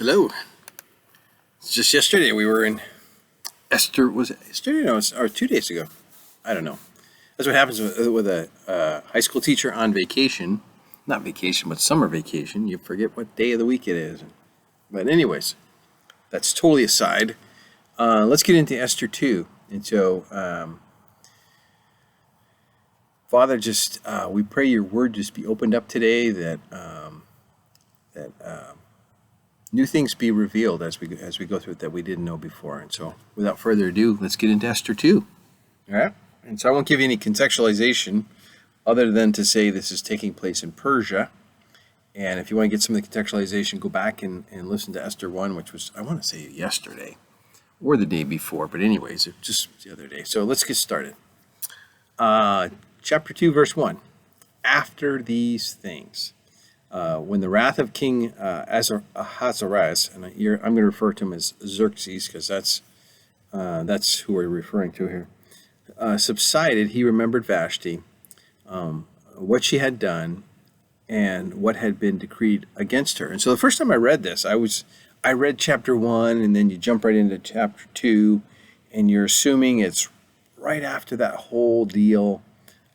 Hello. It's just yesterday we were in Esther. Was it yesterday? No, or 2 days ago. I don't know. That's what happens with a high school teacher on vacation. Not vacation, but summer vacation. You forget what day of the week it is. But anyways, that's totally aside. Let's get into Esther 2. And so, Father, just we pray your word just be opened up today, that new things be revealed as we go through it that we didn't know before. And so, without further ado, let's get into Esther 2. All right? And so I won't give you any contextualization other than to say this is taking place in Persia. And if you want to get some of the contextualization, go back and listen to Esther 1, which was, I want to say, yesterday or the day before. But anyways, it just the other day. So let's get started. Chapter 2, verse 1. After these things. When the wrath of King Ahasuerus, and I'm going to refer to him as Xerxes because that's who we're referring to here, subsided, he remembered Vashti, what she had done, and what had been decreed against her. And so the first time I read this, I read chapter 1, and then you jump right into chapter 2, and you're assuming it's right after that whole deal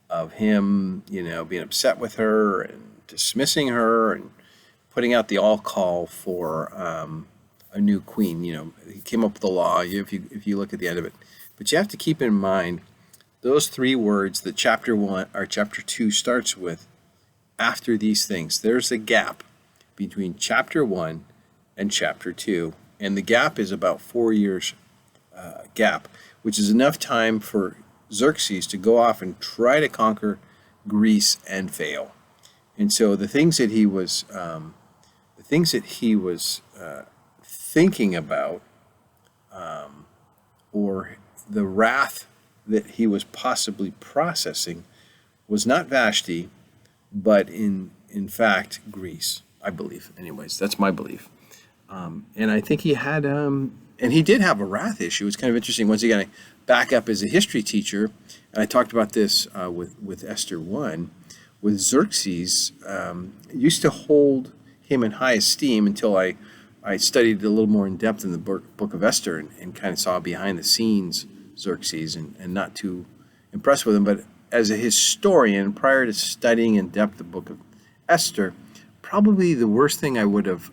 of him, being upset with her and dismissing her and putting out the all call for a new queen. He came up with the law, if you look at the end of it. But you have to keep in mind those three words that chapter 1 or chapter 2 starts with. After these things, there's a gap between chapter 1 and chapter 2, and the gap is about 4 years gap, which is enough time for Xerxes to go off and try to conquer Greece and fail. And so the things that he was thinking about, or the wrath that he was possibly processing, was not Vashti, but in fact Greece, I believe. Anyways, that's my belief. And I think he had, and he did have a wrath issue. It's kind of interesting. Once again, I back up as a history teacher, and I talked about this with Esther 1. With Xerxes, used to hold him in high esteem until I studied a little more in depth in the book of Esther and kind of saw behind the scenes Xerxes and not too impressed with him. But as a historian, prior to studying in depth the book of Esther, probably the worst thing I would have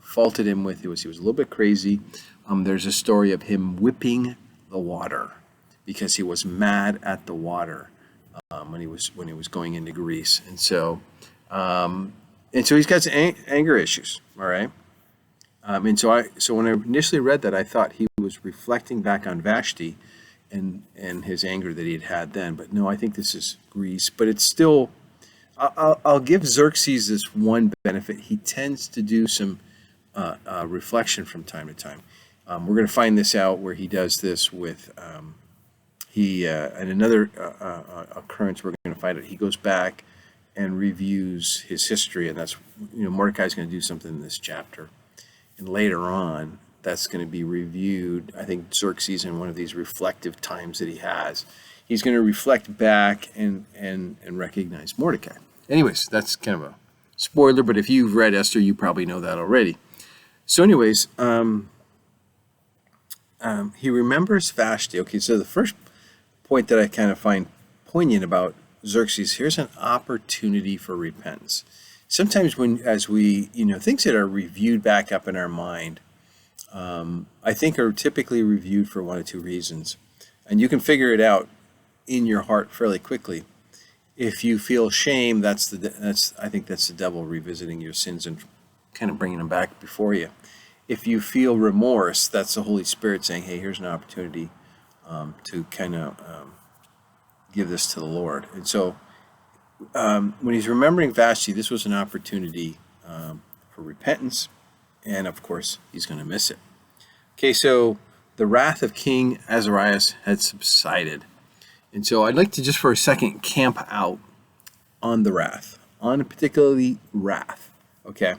faulted him with was he was a little bit crazy. There's a story of him whipping the water because he was mad at the water. When he was going into Greece, and so he's got some anger issues. All right, so when I initially read that, I thought he was reflecting back on Vashti and his anger that he had then. But no, I think this is Greece. But it's still, I'll give Xerxes this one benefit. He tends to do some reflection from time to time. We're going to find this out where he does this with. And another occurrence we're going to find out, he goes back and reviews his history, and that's, Mordecai's going to do something in this chapter. And later on, that's going to be reviewed. I think Xerxes, in one of these reflective times that he has, he's going to reflect back and recognize Mordecai. Anyways, that's kind of a spoiler, but if you've read Esther, you probably know that already. So anyways, he remembers Vashti. Okay, so the first point that I kind of find poignant about Xerxes, here's an opportunity for repentance. Sometimes as we, things that are reviewed back up in our mind, I think are typically reviewed for one of two reasons. And you can figure it out in your heart fairly quickly. If you feel shame, I think that's the devil revisiting your sins and kind of bringing them back before you. If you feel remorse, that's the Holy Spirit saying, hey, here's an opportunity to kind of give this to the Lord. And so when he's remembering Vashti, this was an opportunity for repentance, and of course, he's going to miss it. Okay, so the wrath of King Ahasuerus had subsided. And so I'd like to just for a second camp out on the wrath, on particularly wrath, okay?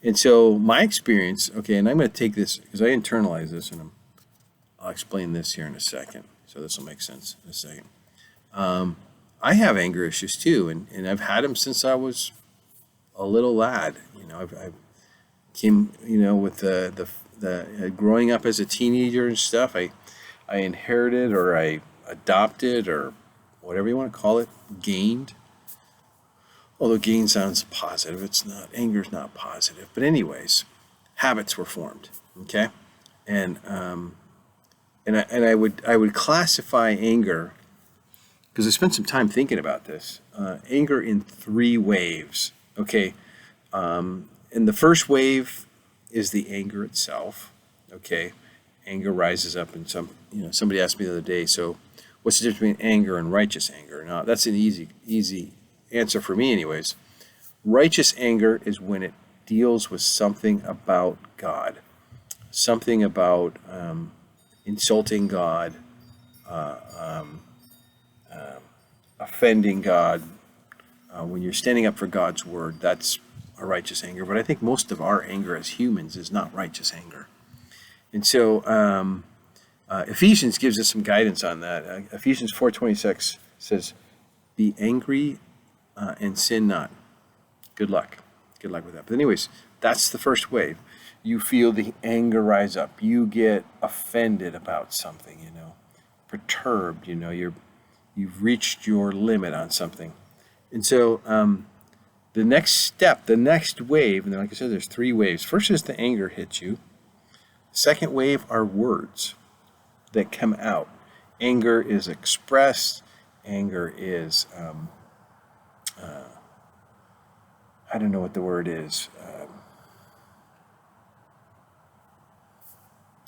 And so my experience, okay, and I'm going to take this, because I internalize this, and I'll explain this here in a second. So this will make sense in a second. I have anger issues too, and I've had them since I was a little lad. I've came, with the growing up as a teenager and stuff. I inherited, or I adopted, or whatever you want to call it, gained. Although gain sounds positive, it's not. Anger's not positive. But anyways, habits were formed. Okay, and I would classify anger, because I spent some time thinking about this. Anger in 3 waves. Okay, and the first wave is the anger itself. Okay, anger rises up, and somebody asked me the other day, so what's the difference between anger and righteous anger? Now, that's an easy answer for me anyways. Righteous anger is when it deals with something about God, something about insulting God, offending God. When you're standing up for God's word, that's a righteous anger. But I think most of our anger as humans is not righteous anger. And so Ephesians gives us some guidance on that. Ephesians 4:26 says, "Be angry and sin not." Good luck. Good luck with that. But anyways, that's the first wave. You feel the anger rise up. You get offended about something, perturbed, you've reached your limit on something. And so the next step, the next wave, and like I said, there's 3 waves. First is the anger hits you. Second wave are words that come out. Anger is expressed. Anger is, I don't know what the word is.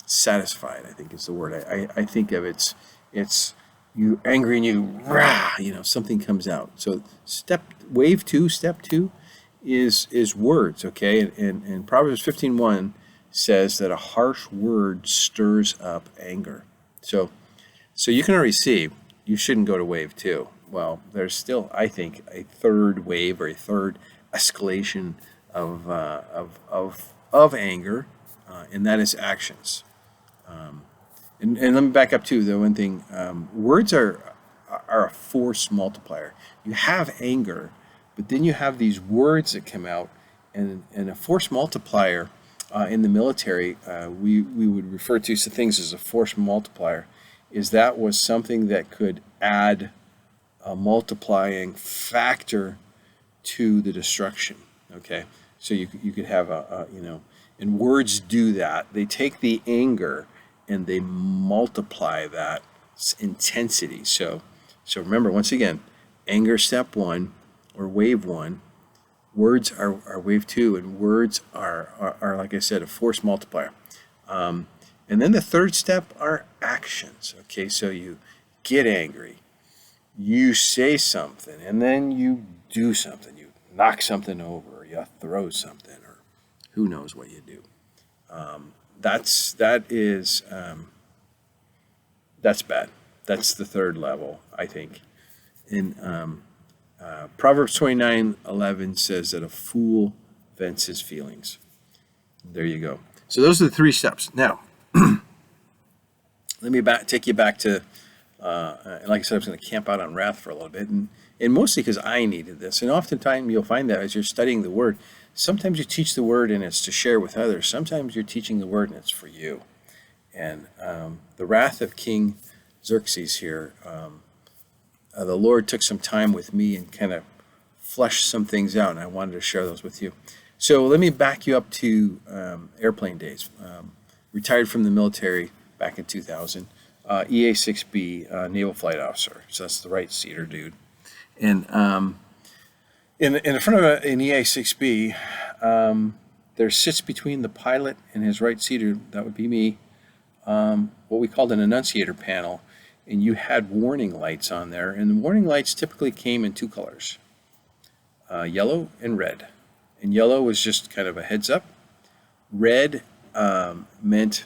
Satisfied, I think is the word. I think of it's you angry and you rah, something comes out. So step 2 is words, okay? And Proverbs 15:1 says that a harsh word stirs up anger. So you can already see you shouldn't go to wave 2. Well, there's still, I think, a third wave, or a third escalation of anger, and that is actions. And let me back up too. The one thing, words are a force multiplier. You have anger, but then you have these words that come out, and a force multiplier in the military, we would refer to things as a force multiplier. That was something that could add a multiplying factor to the destruction. Okay, so you could have and words do that. They take the anger and they multiply that intensity. So remember, once again, anger step 1 or wave 1, words are wave 2, and words are like I said, a force multiplier. And then the third step are actions. Okay, so you get angry, you say something, and then you do something. You knock something over, or you throw something, or who knows what you do. That's bad. That's the third level, I think. In Proverbs 29:11 says that a fool vents his feelings. There you go. So those are the 3 steps. Now, let me take you back to, like I said, I was going to camp out on wrath for a little bit, and mostly because I needed this. And oftentimes you'll find that as you're studying the Word, sometimes you teach the Word and it's to share with others. Sometimes you're teaching the Word and it's for you. And the wrath of King Xerxes here, the Lord took some time with me and kind of fleshed some things out, and I wanted to share those with you. So let me back you up to airplane days. Retired from the military back in 2000, EA-6B, Naval Flight Officer. So that's the right-seater dude. And in front of an EA-6B, there sits between the pilot and his right-seater, that would be me, what we called an annunciator panel. And you had warning lights on there. And the warning lights typically came in 2 colors, yellow and red. And yellow was just kind of a heads up. Red meant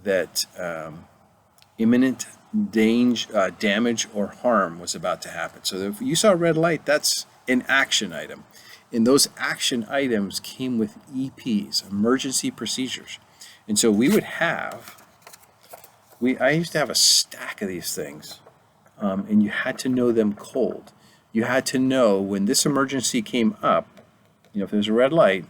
that imminent damage or harm was about to happen. So if you saw a red light, that's an action item. And those action items came with EPs, emergency procedures. And so we would have, I used to have a stack of these things, and you had to know them cold. You had to know when this emergency came up, if there's a red light,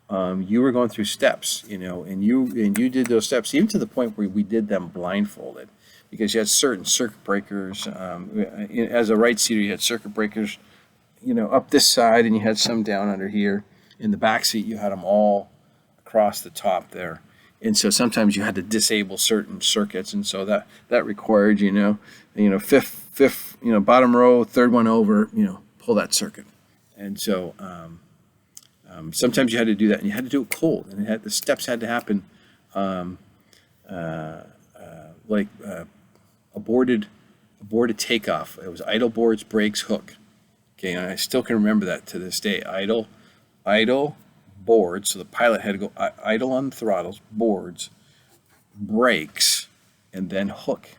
you were going through steps, and you did those steps even to the point where we did them blindfolded, because you had certain circuit breakers. As a right seater, you had circuit breakers, up this side, and you had some down under here. In the back seat, you had them all across the top there. And so sometimes you had to disable certain circuits, and so that required, fifth, bottom row, third one over, pull that circuit. And so sometimes you had to do that, and you had to do it cold, and the steps had to happen like aborted takeoff. It was idle boards, brakes, hook. Okay, and I still can remember that to this day. Idle boards, so the pilot had to go idle on the throttles, boards, brakes, and then hook.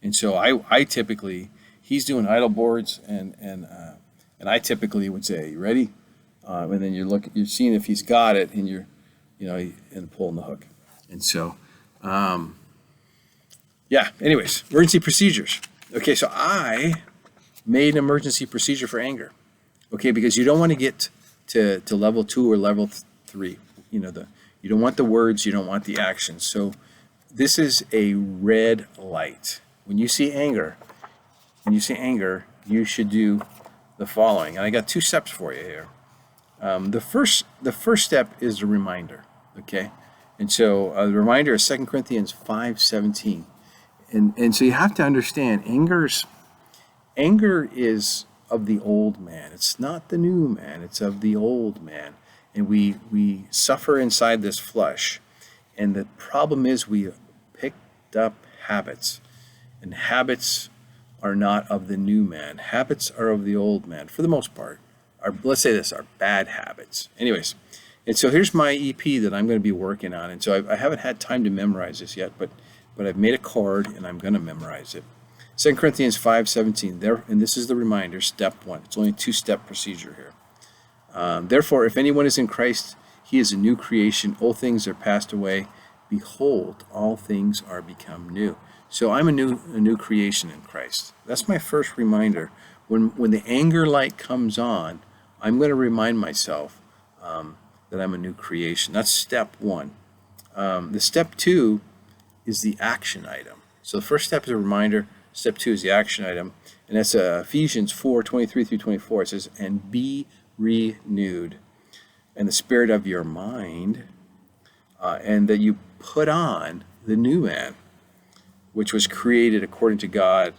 And so I typically, he's doing idle boards, and I typically would say, "You ready?" And then you're seeing if he's got it, and and pulling the hook. And so, anyways, emergency procedures. Okay, so I made an emergency procedure for anger. Okay, because you don't want to get to level 2 or level 3. You don't want the words, you don't want the actions. So this is a red light. When you see anger, you should do the following. And I got 2 steps for you here. The first step is a reminder. Okay, and so the reminder is 2 Corinthians 5:17, and so you have to understand anger is of the old man. It's not the new man. It's of the old man. And we suffer inside this flesh. And the problem is we picked up habits. And habits are not of the new man. Habits are of the old man, for the most part. Let's say this, are bad habits. Anyways, and so here's my EP that I'm going to be working on. And so I haven't had time to memorize this yet, but I've made a card, and I'm going to memorize it. 2 Corinthians 5:17, and this is the reminder, step 1. It's only a 2-step procedure here. Therefore, if anyone is in Christ, he is a new creation. Old things are passed away. Behold, all things are become new. So I'm a new creation in Christ. That's my first reminder. When the anger light comes on, I'm going to remind myself that I'm a new creation. That's step 1. The step 2 is the action item. So the first step is a reminder. Step 2 is the action item, and that's Ephesians 4:23 through 24. It says, "And be renewed in the spirit of your mind, and that you put on the new man, which was created according to God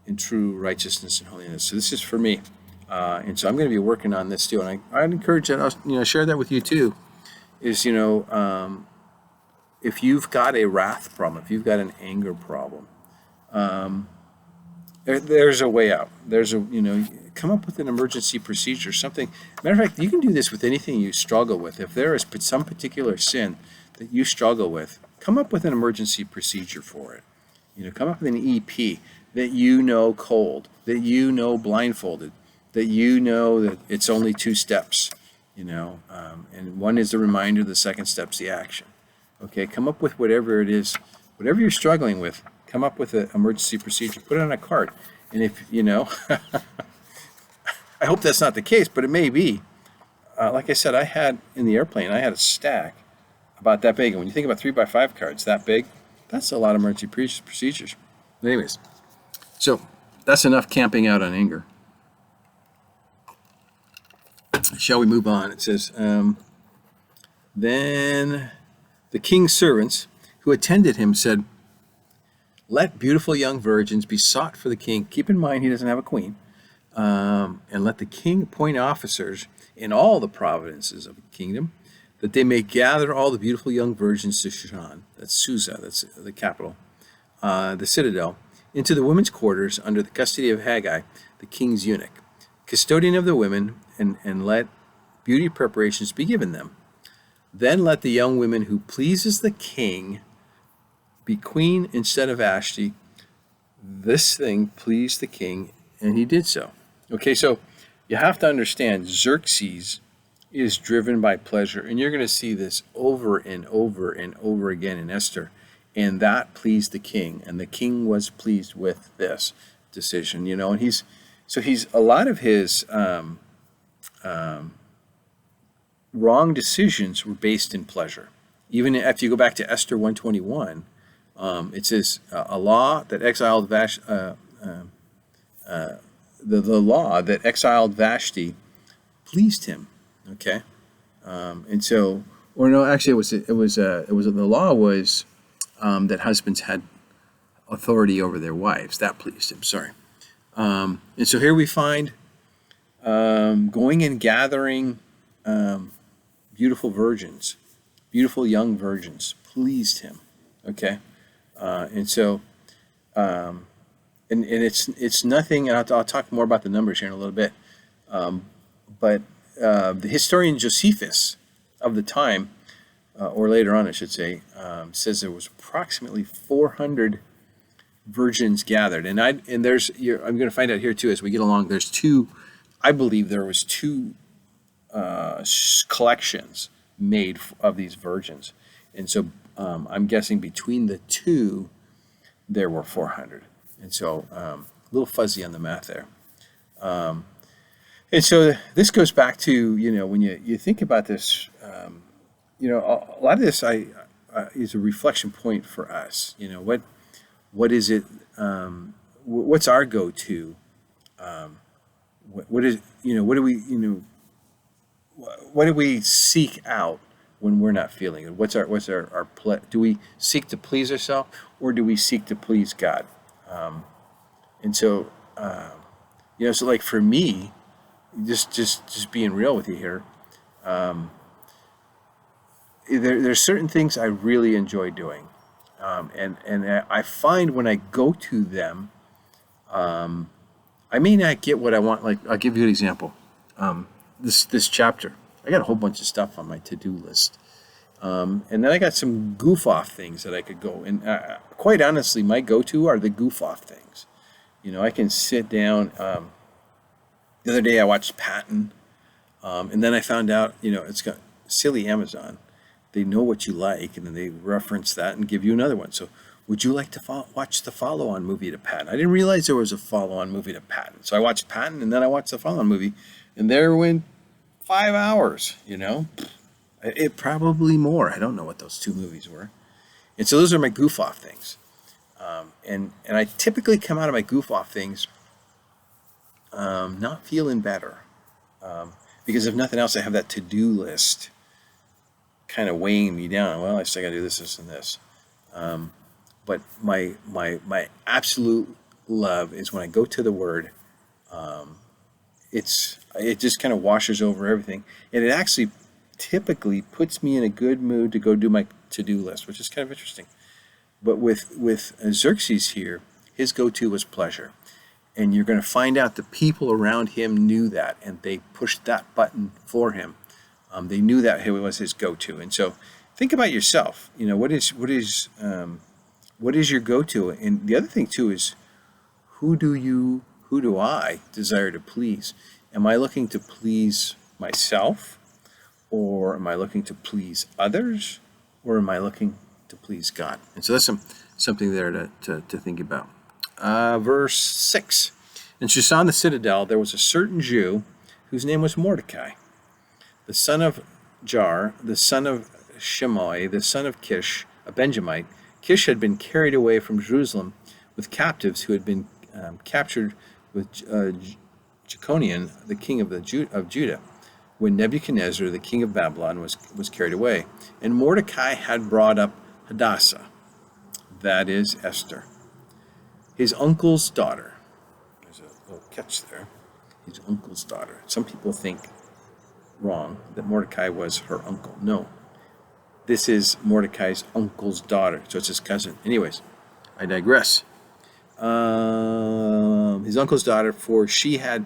in true righteousness and holiness." So this is for me, and so I'm going to be working on this too. And I'd encourage that I'll share that with you too. Is if you've got a wrath problem, if you've got an anger problem. There's a way out. Come up with an emergency procedure, something. Matter of fact, you can do this with anything you struggle with. If there is some particular sin that you struggle with, come up with an emergency procedure for it. Come up with an EP that cold, that blindfolded, that that it's only 2 steps, and one is the reminder, the second step's the action. Okay, come up with whatever it is, whatever you're struggling with. Come up with an emergency procedure. Put it on a card. And if, I hope that's not the case, but it may be. Like I said, I had in the airplane, I had a stack about that big. And when you think about 3x5 cards that big, that's a lot of emergency procedures. But anyways, so that's enough camping out on anger. Shall we move on? It says, then the king's servants who attended him said, "Let beautiful young virgins be sought for the king." Keep in mind, he doesn't have a queen. And let the king appoint officers in all the provinces of the kingdom, that they may gather all the beautiful young virgins to Shushan, that's Susa, that's the capital, the citadel, into the women's quarters under the custody of Haggai, the king's eunuch, custodian of the women, and let beauty preparations be given them. Then let the young women who pleases the king be queen instead of Vashti. This thing pleased the king, and he did so. Okay, so you have to understand, Xerxes is driven by pleasure, and you're going to see this over and over and over again in Esther. And that pleased the king, and the king was pleased with this decision, and he's a lot of his wrong decisions were based in pleasure. Even if you go back to Esther 121, it says a law that exiled the law that exiled Vashti pleased him. Okay, and so, or no, actually, the law was that husbands had authority over their wives. That pleased him. Sorry. And so here we find going and gathering beautiful virgins, beautiful young virgins, pleased him. Okay, and so, and it's nothing. And I'll talk more about the numbers here in a little bit. But the historian Josephus of the time, or later on, I should say, says there was approximately 400 virgins gathered, and I'm going to find out here too as we get along. There's two. I believe there was two collections made of these virgins, and so I'm guessing between the two there were 400, and so a little fuzzy on the math there. And so this goes back to, when you think about this, a lot of this is a reflection point for us. What is it? What's our go-to? What do we seek out when we're not feeling it? What's our do we seek to please ourselves, or do we seek to please God? And so, so like for me, just being real with you here, there's certain things I really enjoy doing. And I find when I go to them, I may not get what I want. Like, I'll give you an example. This chapter, I got a whole bunch of stuff on my to-do list. And then I got some goof-off things that I could go. And quite honestly, my go-to are the goof-off things. I can sit down. The other day I watched Patton, and then I found out, it's got silly Amazon. They know what you like, and then they reference that and give you another one. So would you like to watch the follow-on movie to Patton? I didn't realize there was a follow-on movie to Patton. So I watched Patton, and then I watched the follow-on movie, and there went 5 hours, It probably more. I don't know what those two movies were. And so those are my goof-off things. And I typically come out of my goof-off things not feeling better. Because if nothing else, I have that to-do list kind of weighing me down. Well, I still got to do this, and this. But my absolute love is when I go to the Word. It just kind of washes over everything, and it actually typically puts me in a good mood to go do my to-do list, which is kind of interesting. But with Xerxes here, his go-to was pleasure, and you're going to find out the people around him knew that, and they pushed that button for him. They knew that it was his go-to, and so think about yourself. What is your go-to? And the other thing too is, who do I desire to please? Am I looking to please myself, or am I looking to please others, or am I looking to please God? And so that's something there to think about. Verse 6. In Shushan the citadel, there was a certain Jew whose name was Mordecai, the son of Jar, the son of Shimei, the son of Kish, a Benjamite. Kish had been carried away from Jerusalem with captives who had been captured with Jeconiah, the king of Judah, when Nebuchadnezzar, the king of Babylon, was carried away. And Mordecai had brought up Hadassah, that is Esther, his uncle's daughter. There's a little catch there. His uncle's daughter. Some people think wrong that Mordecai was her uncle. No, this is Mordecai's uncle's daughter, so it's his cousin. Anyways, I digress. His uncle's daughter, for she had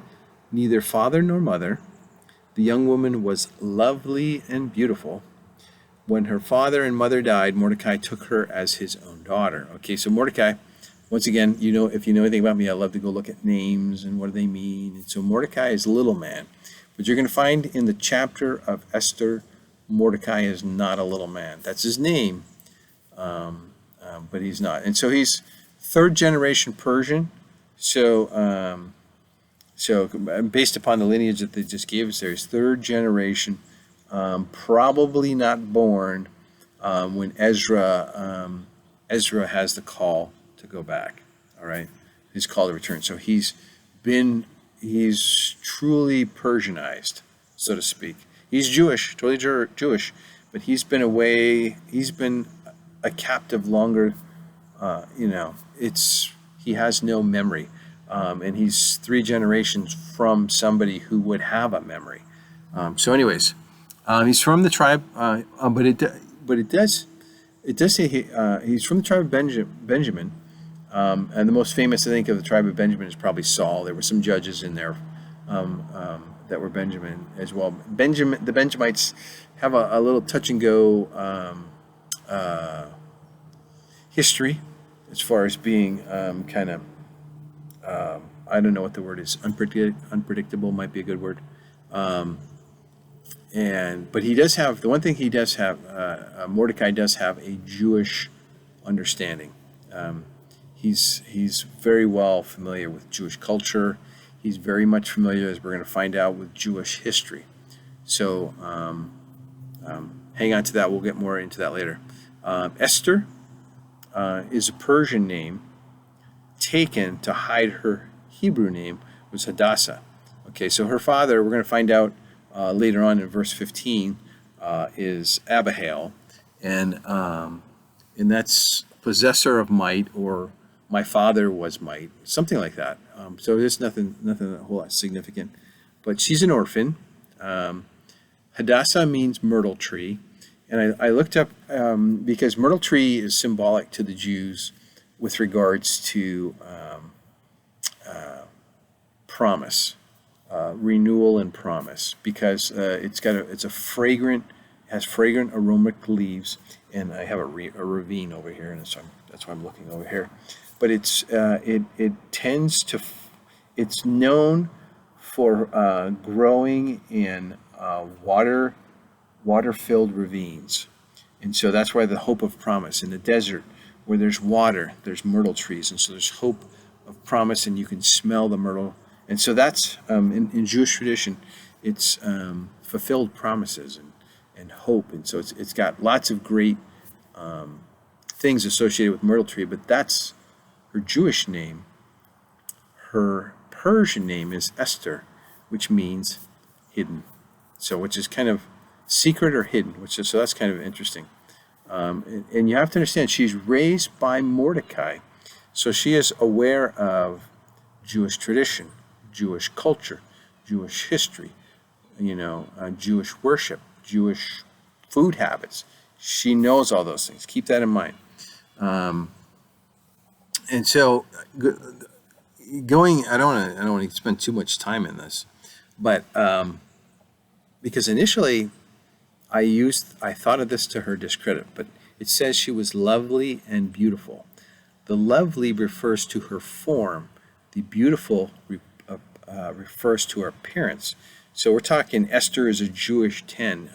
neither father nor mother. The young woman was lovely and beautiful. When her father and mother died, Mordecai took her as his own daughter. Okay, so Mordecai, once again, if you know anything about me, I love to go look at names and what do they mean. And so Mordecai is little man. But you're going to find in the chapter of Esther, Mordecai is not a little man. That's his name, but he's not. And so he's third generation Persian. So based upon the lineage that they just gave us there, he's third generation probably not born when Ezra has the call to go back. All right, his call to return. So he's truly Persianized, so to speak. He's Jewish, totally Jewish, but he's been away. He's been a captive longer. He has no memory, and he's 3 generations from somebody who would have a memory. Anyways, he's from the tribe, but it does say he's from the tribe of Benjamin, and the most famous, I think, of the tribe of Benjamin is probably Saul. There were some judges in there that were Benjamin as well. The Benjamites have a little touch and go history as far as being kind of I don't know what the word is. Unpredictable might be a good word. But he does have the one thing he does have. Mordecai does have a Jewish understanding. He's very well familiar with Jewish culture. He's very much familiar, as we're going to find out, with Jewish history. So hang on to that. We'll get more into that later. Esther is a Persian name taken to hide her Hebrew name, was Hadassah. Okay, so her father, we're going to find out later on in verse 15, is Abihail, and that's possessor of might, or my father was might, something like that. So there's nothing a whole lot significant. But she's an orphan. Hadassah means myrtle tree. And I looked up, because myrtle tree is symbolic to the Jews with regards to promise, renewal and promise, because it's a fragrant, has fragrant aromatic leaves, and I have a ravine over here, and so that's why I'm looking over here. But it tends to, it's known for growing in water-filled ravines. And so that's why the hope of promise. In the desert, where there's water, there's myrtle trees. And so there's hope of promise, and you can smell the myrtle. And so that's, in Jewish tradition, it's fulfilled promises and hope. And so it's got lots of great things associated with myrtle tree, but that's her Jewish name. Her Persian name is Esther, which means hidden. So which is kind of secret or hidden, so that's kind of interesting. And you have to understand, she's raised by Mordecai, so she is aware of Jewish tradition, Jewish culture, Jewish history, Jewish worship, Jewish food habits. She knows all those things. Keep that in mind. And so, going, I don't want to spend too much time in this, but because initially I thought of this to her discredit, but it says she was lovely and beautiful. The lovely refers to her form. The beautiful refers to her appearance. So we're talking Esther is a Jewish 10.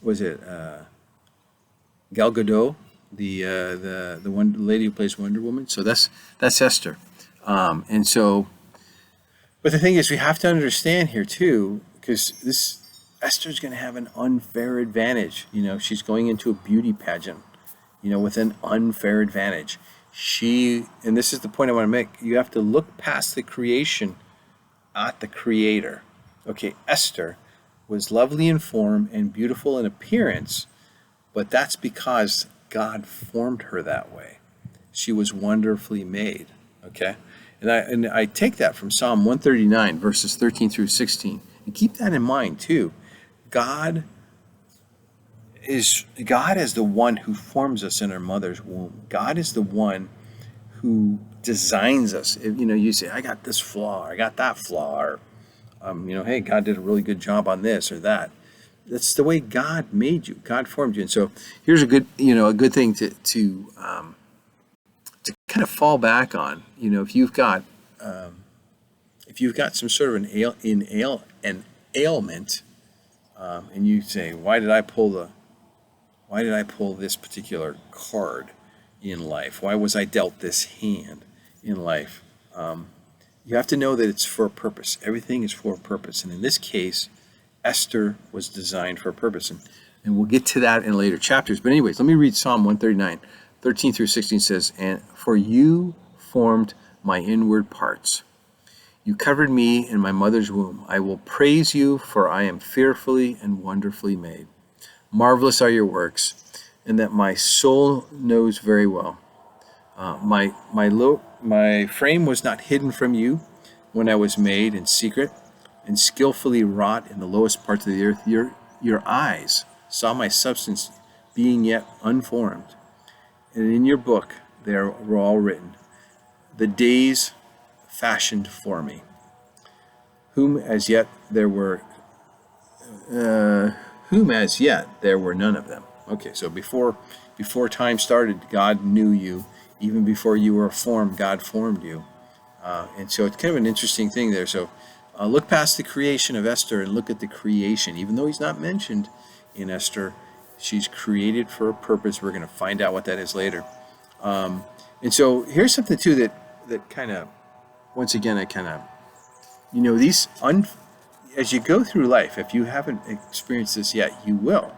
Was it Gal Gadot, the one lady who plays Wonder Woman? So that's Esther. And so, but the thing is, we have to understand here too, because Esther's going to have an unfair advantage. She's going into a beauty pageant, with an unfair advantage. And this is the point I want to make, you have to look past the creation at the Creator. Okay, Esther was lovely in form and beautiful in appearance, but that's because God formed her that way. She was wonderfully made. Okay, and I take that from Psalm 139, verses 13 through 16. And keep that in mind too. God is the one who forms us in our mother's womb. God is the one who designs us. You say, I got this flaw, I got that flaw, or hey, God did a really good job on this or that. That's the way God made you. God formed you. And so here's a good thing to kind of fall back on. If you've got some sort of an ailment, and you say, why did I pull this particular card in life? Why was I dealt this hand in life? You have to know that it's for a purpose. Everything is for a purpose. And in this case, Esther was designed for a purpose. And we'll get to that in later chapters. But anyways, let me read Psalm 139, 13 through 16 says, "And for you formed my inward parts. You covered me in my mother's womb. I will praise you, for I am fearfully and wonderfully made. Marvelous are your works, and that my soul knows very well. My frame was not hidden from you when I was made in secret and skillfully wrought in the lowest parts of the earth. Your eyes saw my substance being yet unformed, and in your book they were all written, the days fashioned for me, whom as yet there were none of them." Okay, so before time started, God knew you. Even before you were formed, God formed you. And so it's kind of an interesting thing there. So look past the creation of Esther and look at the creation. Even though he's not mentioned in Esther, she's created for a purpose. We're going to find out what that is later. And so here's something too that kind of, once again, as you go through life, if you haven't experienced this yet, you will.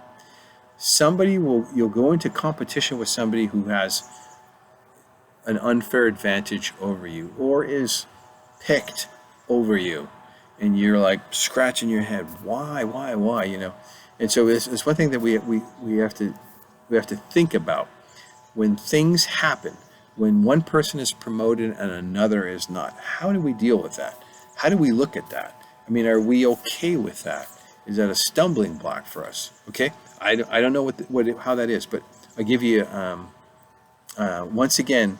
You'll go into competition with somebody who has an unfair advantage over you or is picked over you, and you're like scratching your head, why, and so it's one thing that we have to think about when things happen, when one person is promoted and another is not. How do we deal with that? How do we look at that? I mean, are we okay with that? Is that a stumbling block for us? Okay, I don't know how that is, but I'll give you once again,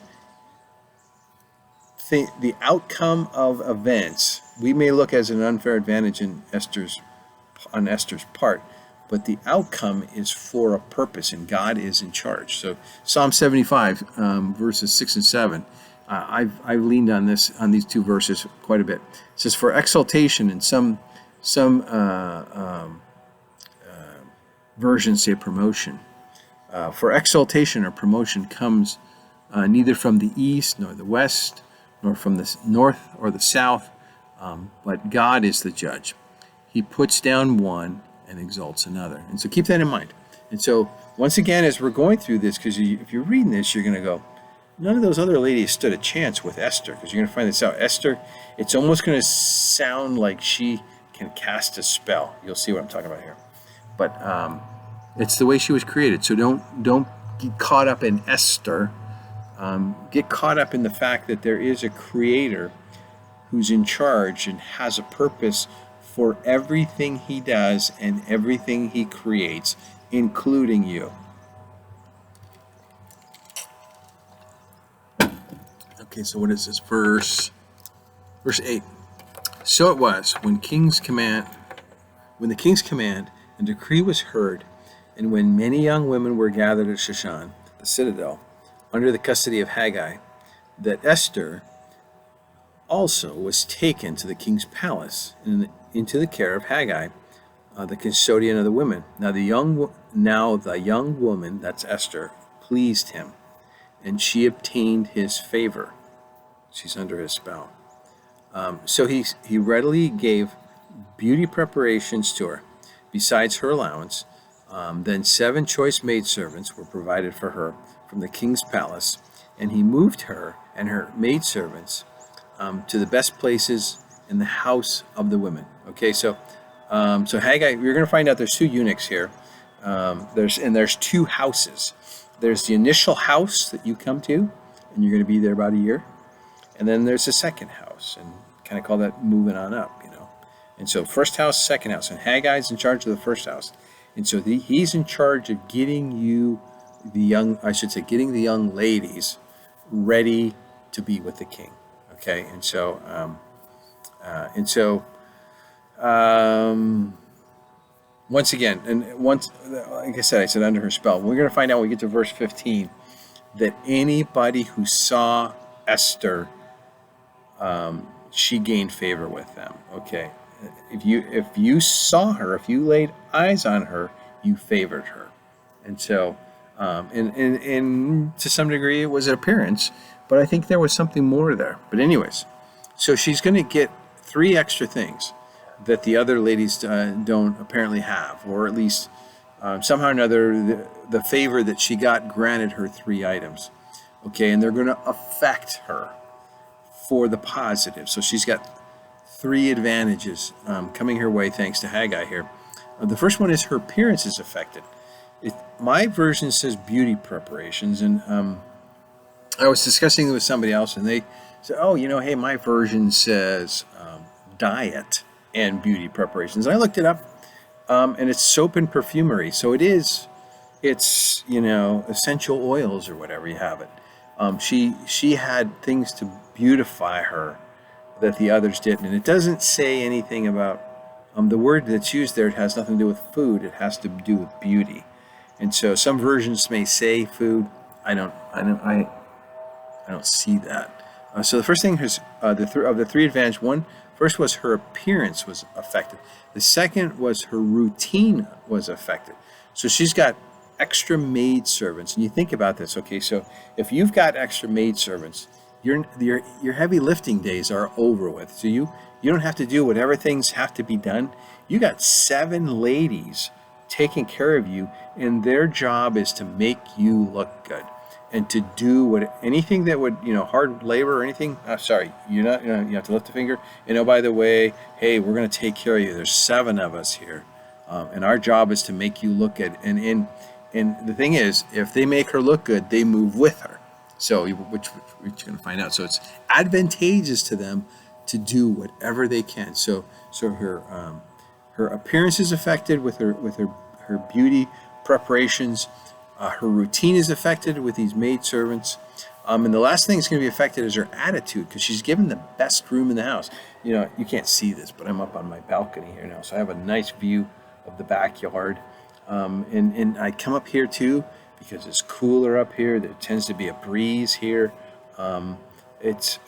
the outcome of events we may look as an unfair advantage on Esther's part, but the outcome is for a purpose, and God is in charge. So Psalm 75, verses 6 and 7. I've leaned on these two verses quite a bit. It says, "For exaltation," and some versions say promotion. For exaltation or promotion comes neither from the east nor the west, nor from the north or the south, but God is the judge. He puts down one and exalts another. And so keep that in mind. And so once again, as we're going through this, because if you're reading this, you're going to go, none of those other ladies stood a chance with Esther, because you're going to find this out. Esther, it's almost going to sound like she can cast a spell. You'll see what I'm talking about here. But it's the way she was created. So don't get caught up in Esther. Get caught up in the fact that there is a creator who's in charge and has a purpose for everything he does and everything he creates, including you. Okay, so what is this? Verse 8. "So it was when the king's command and decree was heard, and when many young women were gathered at Shushan, the citadel, under the custody of Haggai, that Esther also was taken to the king's palace and into the care of Haggai, the custodian of the women. Now the young woman, that's Esther, pleased him, and she obtained his favor." She's under his spell. So he readily gave beauty preparations to her, besides her allowance. Then 7 choice maidservants were provided for her from the king's palace, and he moved her and her maidservants to the best places in the house of the women. Okay, so Haggai, you're going to find out there's 2 eunuchs here. There's 2 houses. There's the initial house that you come to, and you're going to be there about a year, and then there's the second house, and kind of call that moving on up, And so first house, second house, and Haggai's in charge of the first house, and so he's in charge of getting getting the young ladies ready to be with the king. Okay, and so once again, like I said under her spell. We're going to find out when we get to verse 15 that anybody who saw Esther, she gained favor with them. Okay, if you saw her, if you laid eyes on her, you favored her, and so and to some degree it was an appearance, but I think there was something more there. But anyways, so she's going to get 3 extra things. that the other ladies don't apparently have, or at least somehow or another, the favor that she got granted her 3 items. Okay, and they're going to affect her for the positive. So she's got 3 advantages coming her way thanks to Haggai here. The first one is her appearance is affected. My version says beauty preparations, and I was discussing it with somebody else, and they said, "Oh, hey, my version says diet and beauty preparations." And I looked it up, and it's soap and perfumery. So it's essential oils or whatever you have it. She had things to beautify her that the others didn't, and it doesn't say anything about the word that's used there. It has nothing to do with food. It has to do with beauty. And so some versions may say food. I don't see that. So the first thing is of the 3 advantages. First was her appearance was affected. The second was her routine was affected. So she's got extra maid servants, and you think about this. Okay, so if you've got extra maid servants, your heavy lifting days are over with. So you don't have to do whatever things have to be done. You got 7 ladies taking care of you, and their job is to make you look good and to do anything that would, hard labor or anything. You have to lift a finger. By the way, hey, we're going to take care of you. There's 7 of us here, and our job is to make you look good. And the thing is, if they make her look good, they move with her. So, which you're going to find out. So it's advantageous to them to do whatever they can. So her appearance is affected with her beauty preparations. Her routine is affected with these maid servants. And the last thing that's going to be affected is her attitude, because she's given the best room in the house. You can't see this, but I'm up on my balcony here now, so I have a nice view of the backyard. And I come up here too because it's cooler up here. There tends to be a breeze here. It's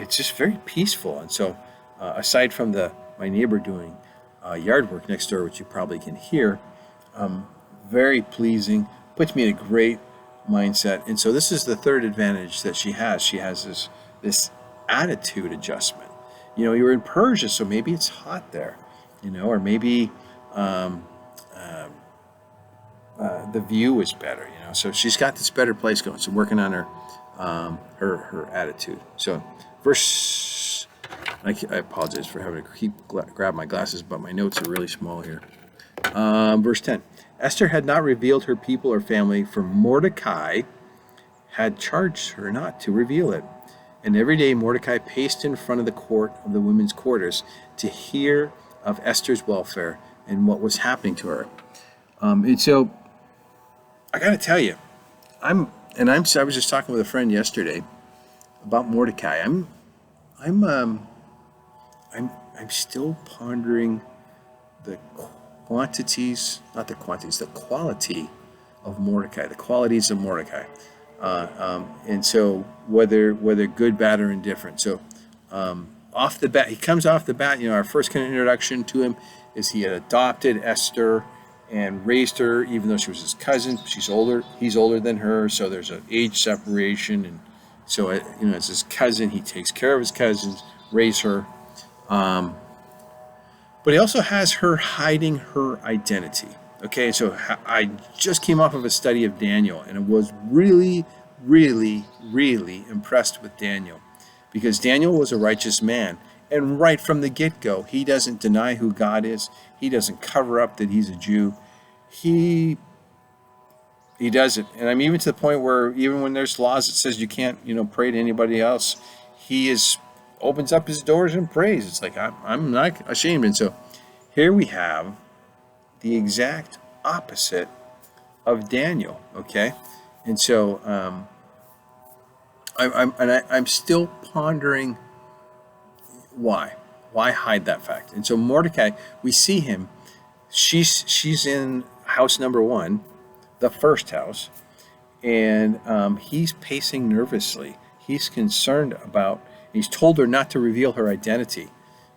just very peaceful. And so aside from my neighbor doing yard work next door, which you probably can hear, very pleasing, puts me in a great mindset. And so this is the third advantage that she has. She has this attitude adjustment. You're in Persia, so maybe it's hot there, or maybe the view is better, So she's got this better place going. So working on her attitude. So verse, I apologize for having to grab my glasses, but my notes are really small here. Verse 10. Esther had not revealed her people or family, for Mordecai had charged her not to reveal it. And every day Mordecai paced in front of the court of the women's quarters to hear of Esther's welfare and what was happening to her. And so I got to tell you, I was just talking with a friend yesterday about Mordecai. I'm still pondering the quality of Mordecai, the qualities of Mordecai. And so whether good, bad, or indifferent. So off the bat, he comes off the bat, our first kind of introduction to him is he had adopted Esther and raised her, even though she was his cousin. She's older, he's older than her, so there's an age separation. And so, as his cousin, he takes care of his cousins, raise her. But he also has her hiding her identity. Okay, so I just came off of a study of Daniel, and I was really, really, really impressed with Daniel, because Daniel was a righteous man. And right from the get-go, he doesn't deny who God is. He doesn't cover up that he's a Jew. He doesn't. And I'm even to the point where even when there's laws that says you can't, pray to anybody else, he opens up his doors and prays. It's like, I'm not ashamed. And so here we have the exact opposite of Daniel, okay? And so I'm still pondering why hide that fact. And so Mordecai, we see him, she's in house number 1, the first house, and he's pacing nervously. He's concerned he's told her not to reveal her identity,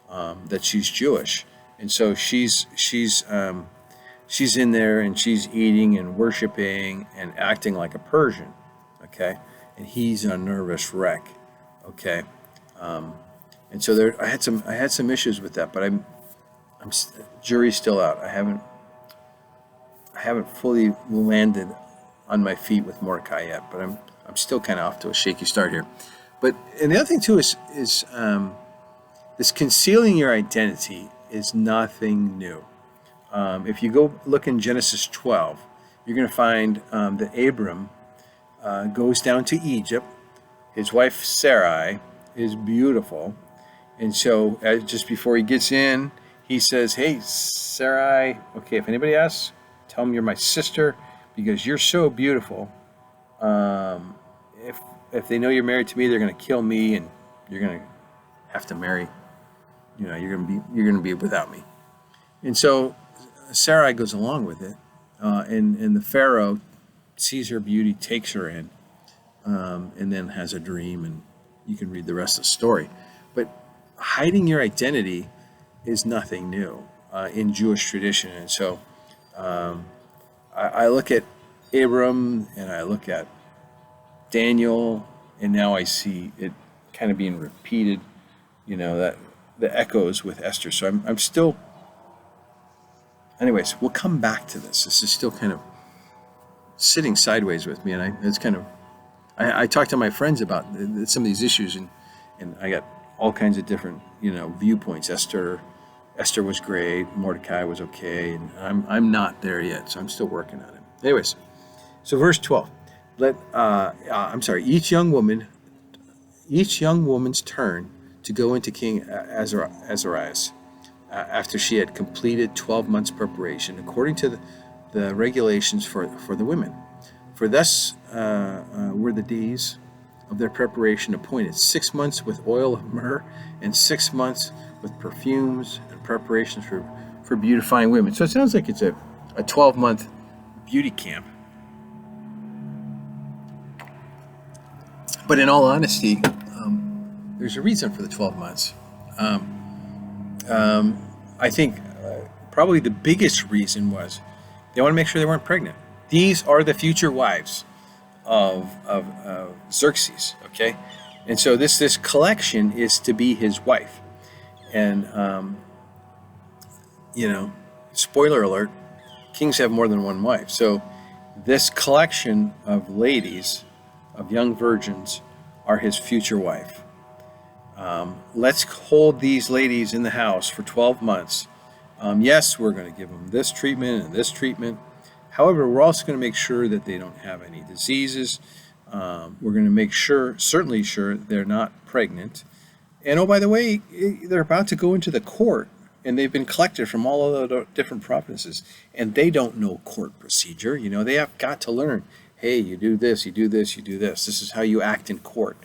that she's Jewish. And so she's in there and she's eating and worshiping and acting like a Persian, okay? And he's a nervous wreck, okay? And so I had some issues with that, but Jury's still out. I haven't fully landed on my feet with Mordecai yet, but I'm still kind of off to a shaky start here. But and the other thing too is this concealing your identity is nothing new. If you go look in Genesis 12, you're going to find that Abram goes down to Egypt. His wife Sarai is beautiful, and so just before he gets in, he says, "Hey, Sarai, okay, if anybody asks, tell them you're my sister because you're so beautiful. If they know you're married to me, they're going to kill me, and you're going to have to marry. You're going to be without me." And so Sarai goes along with it, and the Pharaoh sees her beauty, takes her in, and then has a dream, and you can read the rest of the story. But hiding your identity is nothing new in Jewish tradition. And so I look at Abram and I look at Daniel, and now I see it kind of being repeated, that the echoes with Esther. So I'm still, anyways, we'll come back to this. This is still kind of sitting sideways with me, and I talk to my friends about some of these issues, and I got all kinds of different, viewpoints. Esther was great, Mordecai was okay, and I'm not there yet, so I'm still working on it. Anyways, so verse 12. Each young woman's turn to go into King Azarias after she had completed 12 months preparation, according to the regulations for the women. For thus were the days of their preparation appointed: 6 months with oil of myrrh, and 6 months with perfumes and preparations for beautifying women. So it sounds like it's a 12-month beauty camp. But in all honesty, there's a reason for the 12 months. I think probably the biggest reason was they want to make sure they weren't pregnant. These are the future wives of Xerxes, okay? And so this collection is to be his wife. And, spoiler alert, kings have more than one wife. So this collection of ladies, of young virgins, are his future wife. Let's hold these ladies in the house for 12 months. Yes, we're going to give them this treatment and this treatment. However, we're also going to make sure that they don't have any diseases. We're going to make certainly sure they're not pregnant. And oh, by the way, they're about to go into the court, and they've been collected from all of the different provinces, and they don't know court procedure. They have got to learn. Hey, you do this, you do this, you do this. This is how you act in court,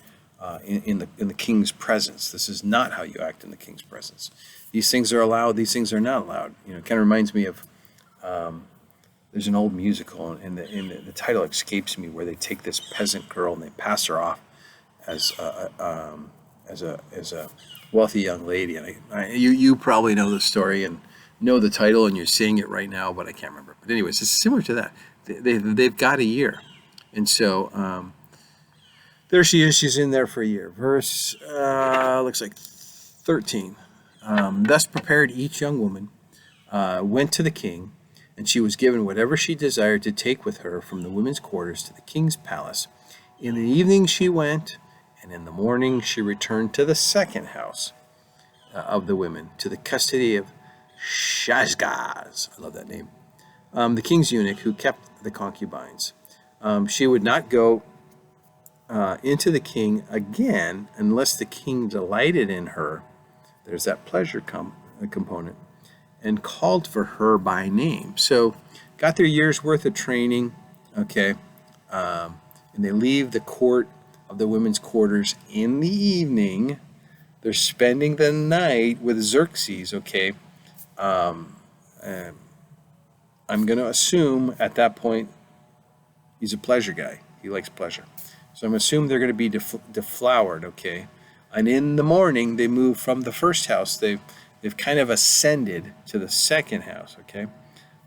in the king's presence. This is not how you act in the king's presence. These things are allowed. These things are not allowed. It kind of reminds me of there's an old musical, and the title escapes me, where they take this peasant girl and they pass her off as a wealthy young lady. And you probably know the story and know the title, and you're seeing it right now, but I can't remember. But anyways, it's similar to that. They've got a year, and so there she is. She's in there for a year. Verse looks like 13. Thus prepared each young woman went to the king, and she was given whatever she desired to take with her from the women's quarters to the king's palace. In the evening she went, and in the morning she returned to the second house of the women, to the custody of Xerxes. I love that name. The king's eunuch who kept the concubines. She would not go into the king again unless the king delighted in her. There's that pleasure component, and called for her by name. So got their year's worth of training, okay, and they leave the court of the women's quarters in the evening. They're spending the night with Xerxes, okay. I'm going to assume at that point he's a pleasure guy. He likes pleasure. So I'm assuming they're going to be deflowered, okay. And in the morning, they move from the first house. They've kind of ascended to the second house, okay.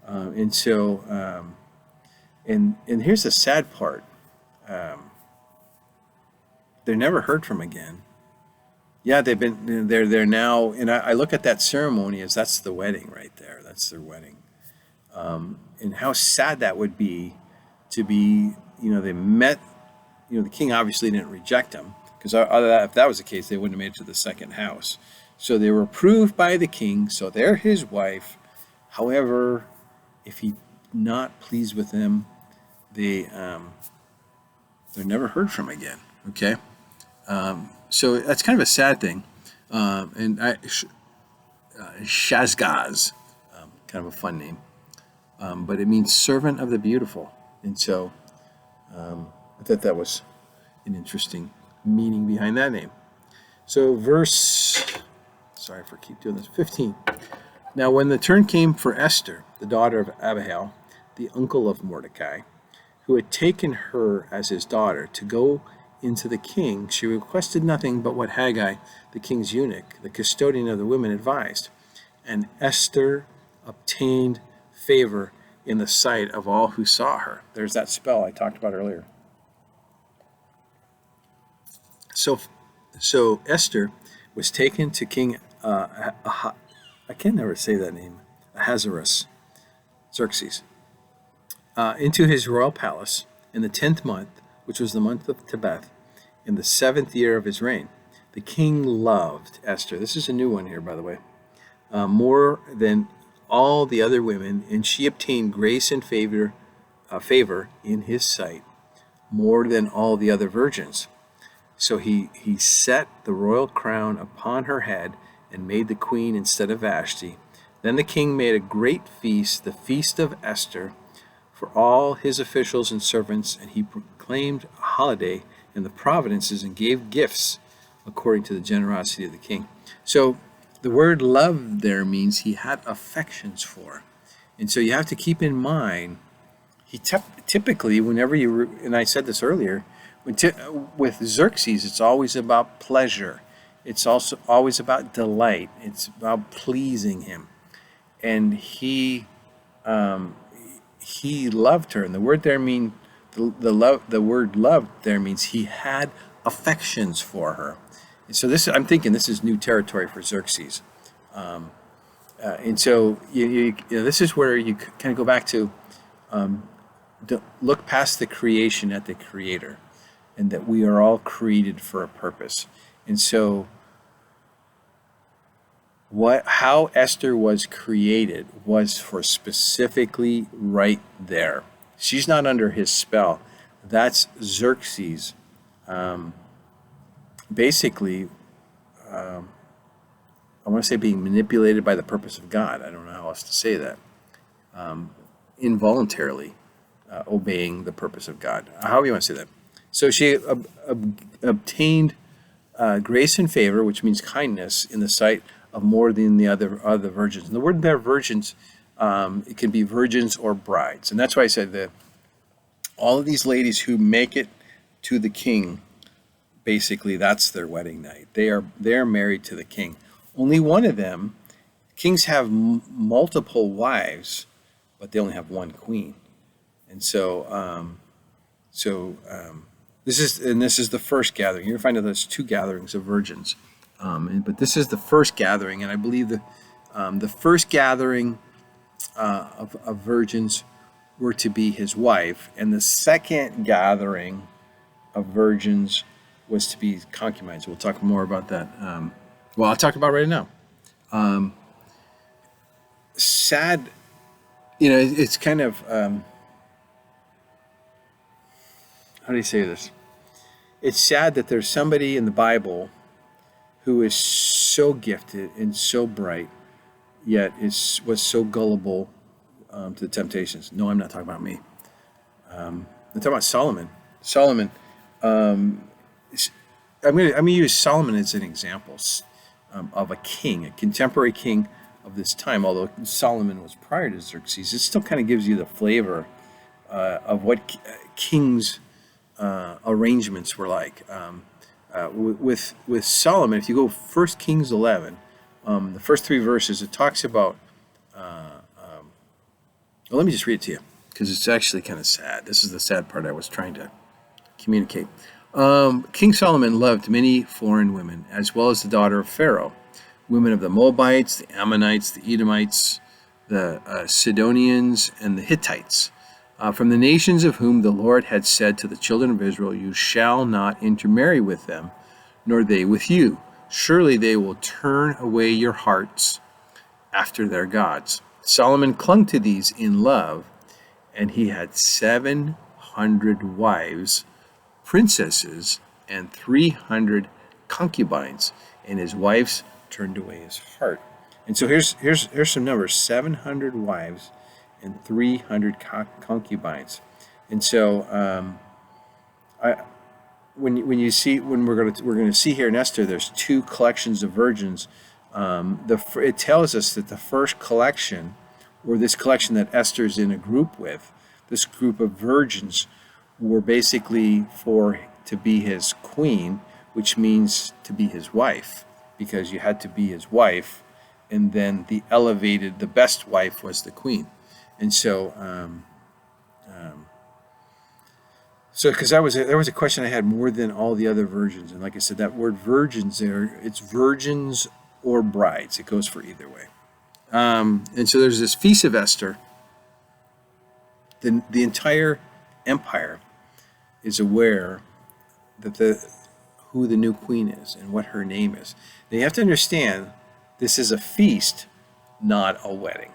And so, and here's the sad part. They're never heard from again Yeah, they're now, and I look at that ceremony as that's the wedding right there. That's their wedding. And how sad that would be to be, they met, the king obviously didn't reject them, because if that was the case, they wouldn't have made it to the second house. So they were approved by the king, so they're his wife. However, if he not pleased with them, they're never heard from again. Okay, so that's kind of a sad thing. Shazgaz, kind of a fun name, but it means servant of the beautiful, and so I thought that was an interesting meaning behind that name. So sorry for keep doing this, 15. Now when the turn came for Esther, the daughter of Abihail, the uncle of Mordecai, who had taken her as his daughter to go into the king, she requested nothing but what Haggai, the king's eunuch, the custodian of the women, advised. And Esther obtained favor in the sight of all who saw her. There's that spell I talked about earlier. So Esther was taken to King I can never say that name, Ahasuerus, Xerxes, into his royal palace in the 10th month, which was the month of Tebeth, in the 7th year of his reign. The king loved Esther. This is a new one here, by the way, more than all the other women, and she obtained grace and favor in his sight, more than all the other virgins. So he set the royal crown upon her head and made the queen instead of Vashti. Then the king made a great feast, the feast of Esther, for all his officials and servants, and he proclaimed a holiday in the provinces and gave gifts according to the generosity of the king. So the word love there means he had affections for. And so you have to keep in mind, he typically, whenever and I said this earlier, with Xerxes, it's always about pleasure. It's also always about delight. It's about pleasing him. And he loved her. And the word there means, the word love there means he had affections for her. And so I'm thinking this is new territory for Xerxes. And so this is where you kind of go back to look past the creation at the creator, and that we are all created for a purpose. And so how Esther was created was for specifically right there. She's not under his spell. That's Xerxes. Basically, I want to say being manipulated by the purpose of God. I don't know how else to say that. Involuntarily obeying the purpose of God. However you want to say that. So she obtained grace and favor, which means kindness, in the sight of more than the other virgins. And the word there, virgins, it can be virgins or brides. And that's why I said that all of these ladies who make it to the king, basically that's their wedding night. They are married to the king. Only one of them, kings have multiple wives, but they only have one queen. And so, this is the first gathering. You're going to find that there's 2 gatherings of virgins, but this is the first gathering, and I believe the first gathering of virgins were to be his wife, and the second gathering of virgins was to be concubines. We'll talk more about that. I'll talk about it right now. Sad, it's kind of, how do you say this? It's sad that there's somebody in the Bible who is so gifted and so bright, yet was so gullible to the temptations. No, I'm not talking about me. I'm talking about Solomon. Solomon. I'm gonna use Solomon as an example of a king, a contemporary king of this time. Although Solomon was prior to Xerxes, it still kind of gives you the flavor of what kings' arrangements were like. With Solomon, if you go 1 Kings 11, the first 3 verses, it talks about. Let me just read it to you, because it's actually kind of sad. This is the sad part I was trying to communicate. King Solomon loved many foreign women, as well as the daughter of Pharaoh, women of the Moabites, the Ammonites, the Edomites, the Sidonians, and the Hittites, from the nations of whom the Lord had said to the children of Israel, "You shall not intermarry with them, nor they with you. Surely they will turn away your hearts after their gods." Solomon clung to these in love, and he had 700 wives, princesses, and 300 concubines, and his wives turned away his heart. And so here's some numbers: 700 wives and 300 concubines. And so when you see, when we're going to see here in Esther, there's two collections of virgins. It tells us that the first collection, or this collection that Esther's in a group with, this group of virgins, were basically to be his queen, which means to be his wife, because you had to be his wife, and then the best wife was the queen. And so, because there was a question I had more than all the other virgins, and like I said, that word virgins there, it's virgins or brides. It goes for either way. And so there's this Feast of Esther. The entire empire is aware that who the new queen is and what her name is. Now you have to understand, this is a feast, not a wedding.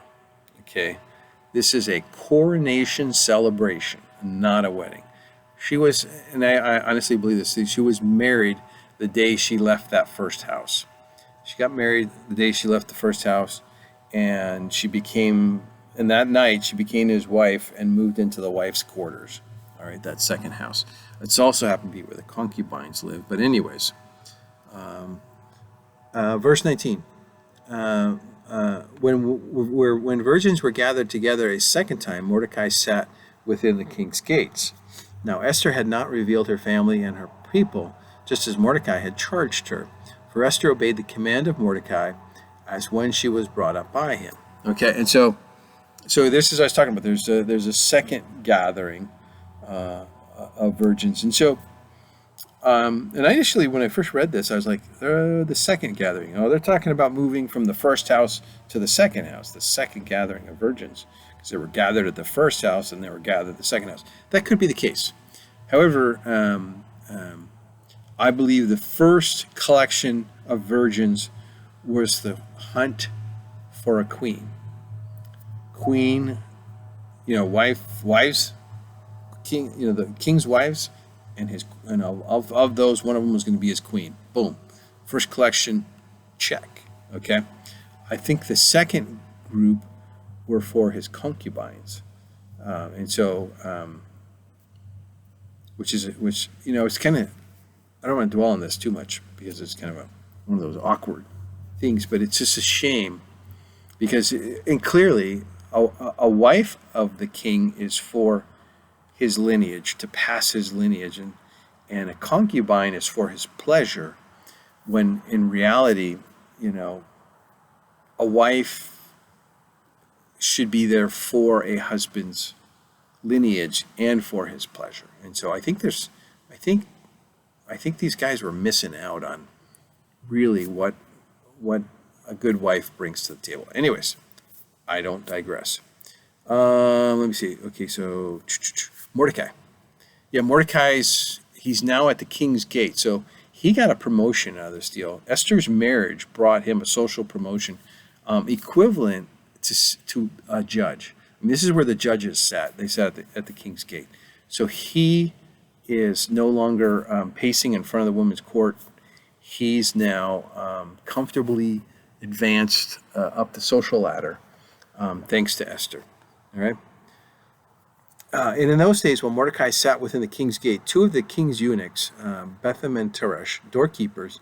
Okay, this is a coronation celebration, not a wedding. She was, and I honestly believe this, she was married the day she left that first house. She got married the day she left the first house, and that night she became his wife and moved into the wife's quarters. All right, that second house. It's also happened to be where the concubines live. But anyways, verse 19. When virgins were gathered together a second time, Mordecai sat within the king's gates. Now Esther had not revealed her family and her people, just as Mordecai had charged her. For Esther obeyed the command of Mordecai as when she was brought up by him. Okay, and so this is what I was talking about. There's a second gathering of virgins. And so, and I initially, when I first read this, I was like, the second gathering. Oh, they're talking about moving from the first house to the second house, the second gathering of virgins, because they were gathered at the first house and they were gathered at the second house. That could be the case. However, I believe the first collection of virgins was the hunt for a queen. Queen, wives, king, the king's wives, and of those, one of them was going to be his queen. Boom. First collection, check. Okay. I think the second group were for his concubines, and so, which it's kind of, I don't want to dwell on this too much because it's kind of one of those awkward things, but it's just a shame because, and clearly, a wife of the king is for his lineage, to pass his lineage, and a concubine is for his pleasure, when in reality, a wife should be there for a husband's lineage and for his pleasure. And so I think these guys were missing out on really what a good wife brings to the table. Anyways, I don't digress. Let me see. Okay, so Mordecai. Yeah, he's now at the king's gate. So he got a promotion out of this deal. Esther's marriage brought him a social promotion equivalent to a judge. I mean, this is where the judges sat. They sat at the king's gate. So he is no longer pacing in front of the women's court. He's now comfortably advanced up the social ladder, thanks to Esther. All right. And in those days, when Mordecai sat within the king's gate, two of the king's eunuchs, Bethem and Teresh, doorkeepers,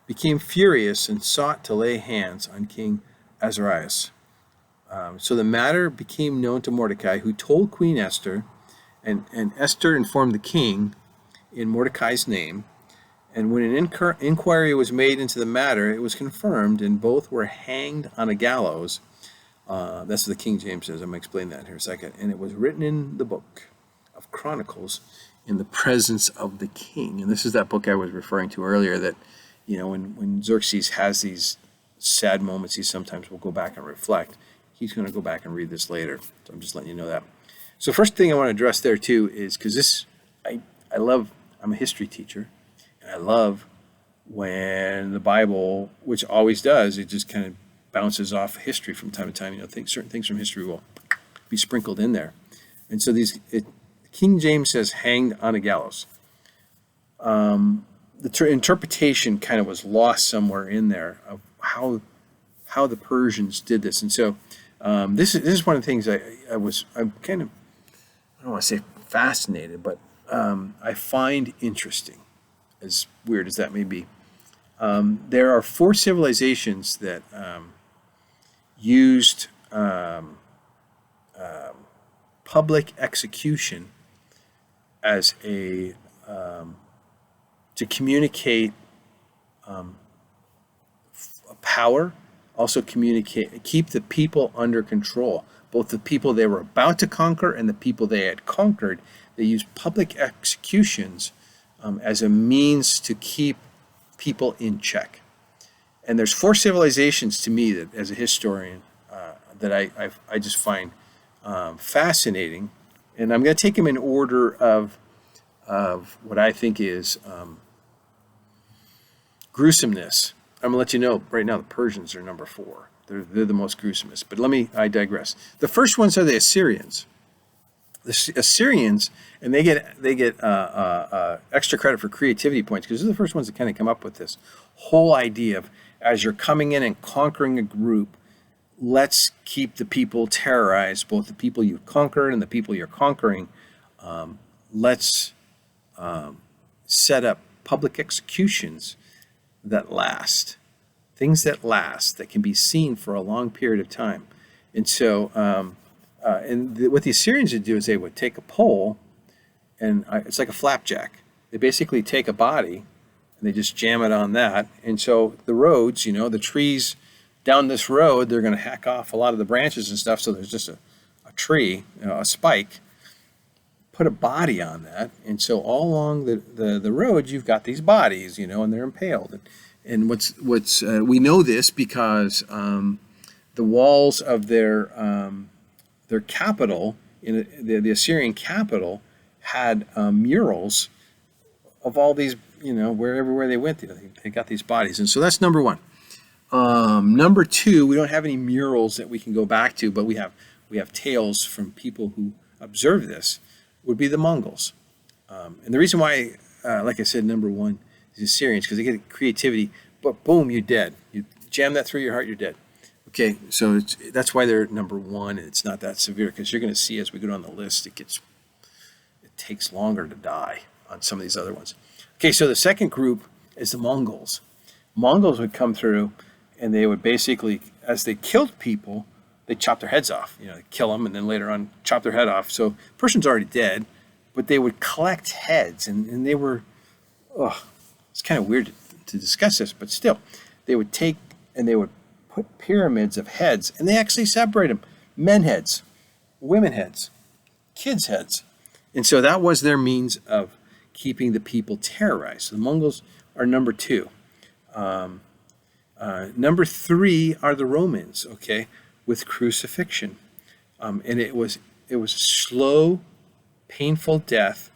became furious and sought to lay hands on King Azarias. So the matter became known to Mordecai, who told Queen Esther, and Esther informed the king in Mordecai's name. And when an inquiry was made into the matter, it was confirmed, and both were hanged on a gallows. That's what the King James says. I'm going to explain that here in a second. And it was written in the book, a of Chronicles in the presence of the king. And this is that book I was referring to earlier that, when Xerxes has these sad moments, he sometimes will go back and reflect. He's going to go back and read this later. So I'm just letting you know that. So first thing I want to address there too is, because I'm a history teacher, and I love when the Bible, which always does, it just kind of bounces off history from time to time. Certain things from history will be sprinkled in there. And so King James says hanged on a gallows. The interpretation kind of was lost somewhere in there of how the Persians did this. And so this is one of the things I'm kind of, I don't want to say fascinated, but I find interesting, as weird as that may be. There are 4 civilizations that used public execution as to communicate power, also keep the people under control, both the people they were about to conquer and the people they had conquered. They used public executions as a means to keep people in check. And there's 4 civilizations to me that, as a historian, that I just find fascinating, and I'm going to take them in order of what I think is gruesomeness. I'm going to let you know right now the Persians are number 4. They're the most gruesomest. But I digress. The first ones are the Assyrians. The Assyrians, and they get extra credit for creativity points, because they're the first ones that kind of come up with this whole idea of, as you're coming in and conquering a group, let's keep the people terrorized, both the people you've conquered and the people you're conquering. Let's set up public executions that last, things that last, that can be seen for a long period of time. And so, what the Assyrians would do is they would take a pole, and it's like a flapjack. They basically take a body and they just jam it on that. And so the roads, the trees down this road, they're going to hack off a lot of the branches and stuff. So there's just a tree, a spike, put a body on that. And so all along the road, you've got these bodies, and they're impaled. And we know this because the walls of their capital, the Assyrian capital, had murals of all these, everywhere they went, they got these bodies. And so that's number 1. Number 2, we don't have any murals that we can go back to, but we have tales from people who observed this, would be the Mongols. And the reason why, like I said, number 1 is Assyrians, because they get creativity, but boom, you're dead. You jam that through your heart, you're dead. Okay, so that's why they're number 1, and it's not that severe, because you're going to see as we go down the list, it takes longer to die on some of these other ones. Okay, so the second group is the Mongols. Mongols would come through, and they would basically, as they killed people, they chop their heads off. They kill them, and then later on chop their head off. So the person's already dead, but they would collect heads, and they were, it's kind of weird to discuss this, but still, they would take and they would put pyramids of heads, and they actually separate them: men heads, women heads, kids heads. And so that was their means of keeping the people terrorized. So the Mongols are number 2. Number 3 are the Romans, okay, with crucifixion. And it was slow, painful death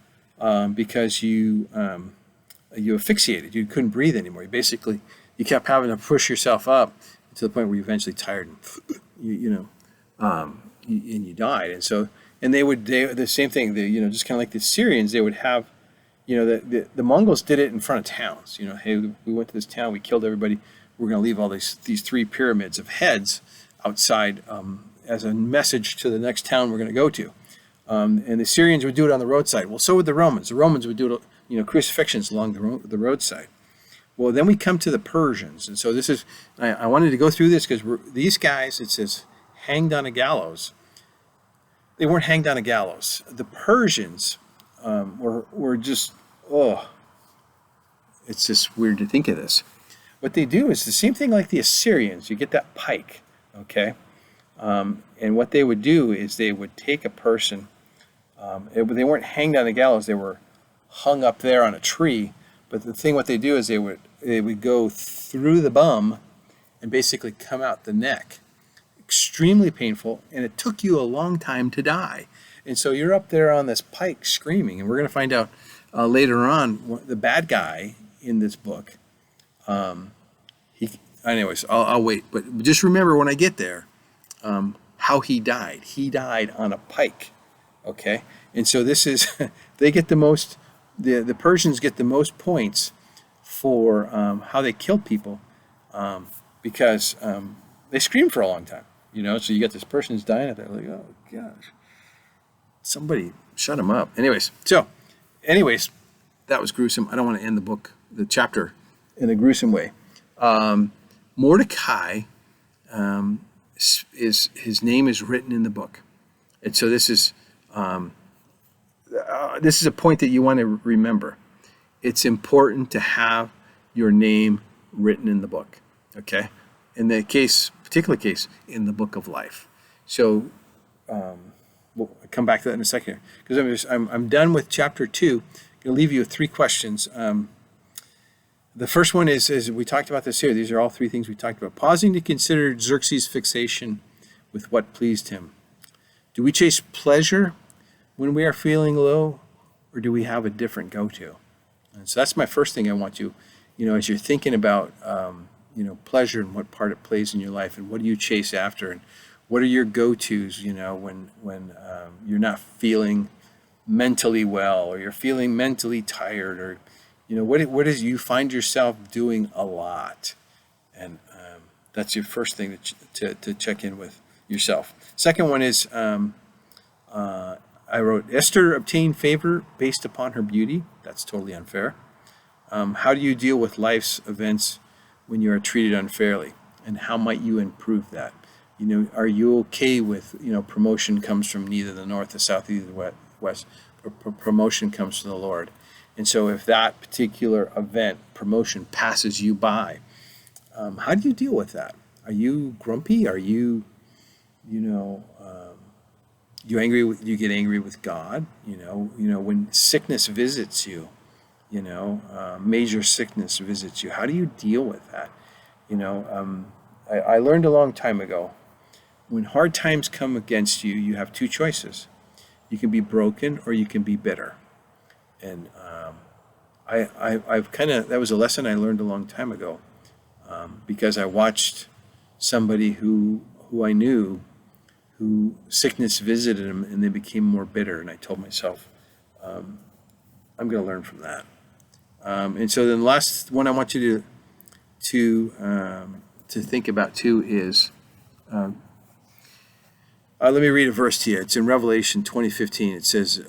because you asphyxiated. You couldn't breathe anymore. You kept having to push yourself up to the point where you eventually tired and and you died. And so, and they the same thing. Just kind of like the Syrians, they would have, the Mongols did it in front of towns. Hey, we went to this town, we killed everybody. We're going to leave all these 3 pyramids of heads outside as a message to the next town we're going to go to. And the Syrians would do it on the roadside. Well, so would the Romans. The Romans would do it, crucifixions along the roadside. Well, then we come to the Persians. And so this is, I wanted to go through this because these guys, it says, hanged on a gallows. They weren't hanged on a gallows. The Persians were just, it's just weird to think of this. What they do is the same thing like the Assyrians. You get that pike, okay? And what they would do is they would take a person They weren't hanged on the gallows; they were hung up there on a tree. But the thing, what they do is they would go through the bum and basically come out the neck. Extremely painful, and it took you a long time to die. And so you're up there on this pike screaming, and we're going to find out later on the bad guy in this book. Anyways, I'll wait. But just remember when I get there, how he died. He died on a pike. Okay, and so this is they get the most. The Persians get the most points for how they killed people because they screamed for a long time. So you get this person who's dying out there, like, oh gosh, somebody shut him up. Anyways, that was gruesome. I don't want to end the chapter, in a gruesome way. Mordecai, his name is written in the book, and so this is a point that you want to remember. It's important to have your name written in the book. Okay, in the particular case, in the book of life. So we'll come back to that in a second, because I'm done with chapter 2. I'm going to leave you with 3 questions. The first one is we talked about this here. These are all 3 things we talked about. Pausing to consider Xerxes' fixation with what pleased him. Do we chase pleasure when we are feeling low, or do we have a different go-to? And so that's my first thing I want you, as you're thinking about pleasure and what part it plays in your life, and what do you chase after, and what are your go-tos, when you're not feeling mentally well, or you're feeling mentally tired, or what is you find yourself doing a lot, and that's your first thing to check in with yourself. Second one is I wrote, Esther obtained favor based upon her beauty. That's totally unfair. How do you deal with life's events when you are treated unfairly, and how might you improve that? Are you okay with, promotion comes from neither the north, the south, either the west, promotion comes from the Lord. And so if that particular event, promotion, passes you by, how do you deal with that? Are you grumpy? Are you, you get angry with God? When sickness visits you, major sickness visits you, how do you deal with that? I learned a long time ago, when hard times come against you, you have 2 choices. You can be broken, or you can be bitter. And that was a lesson I learned a long time ago, because I watched somebody who I knew, who sickness visited him, and they became more bitter. And I told myself, I'm going to learn from that. And so then the last one I want you to think about too is, let me read a verse to you. It's in Revelation 20:15. It says,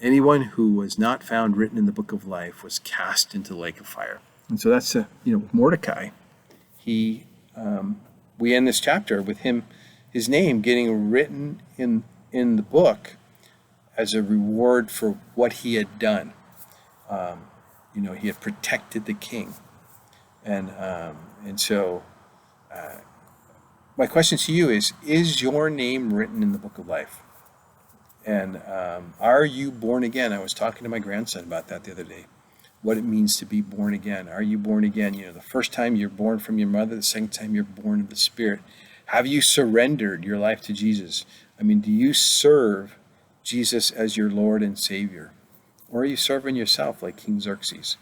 anyone who was not found written in the book of life was cast into the lake of fire. And so that's with Mordecai. We end this chapter with his name getting written in the book as a reward for what he had done. He had protected the king, and so my question to you is your name written in the book of life? And are you born again? I was talking to my grandson about that the other day, what it means to be born again. Are you born again? The first time you're born from your mother, the second time you're born of the Spirit. Have you surrendered your life to Jesus? Do you serve Jesus as your Lord and Savior? Or are you serving yourself like King Xerxes?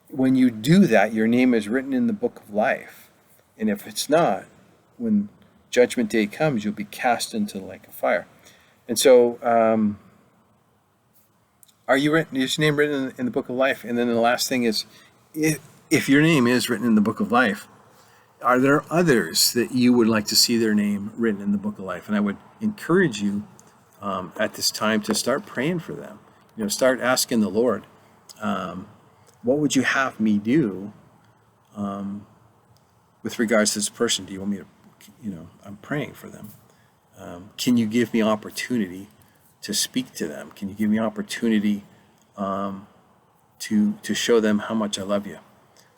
When you do that, your name is written in the book of life. And if it's not, when Judgment Day comes, you'll be cast into the lake of fire. And so, is your name written in the book of life? And then the last thing is, if your name is written in the book of life, are there others that you would like to see their name written in the book of life? And I would encourage you at this time to start praying for them. Start asking the Lord, what would you have me do with regards to this person? Do you want me to, I'm praying for them. Can you give me opportunity to speak to them? Can you give me opportunity to show them how much I love you?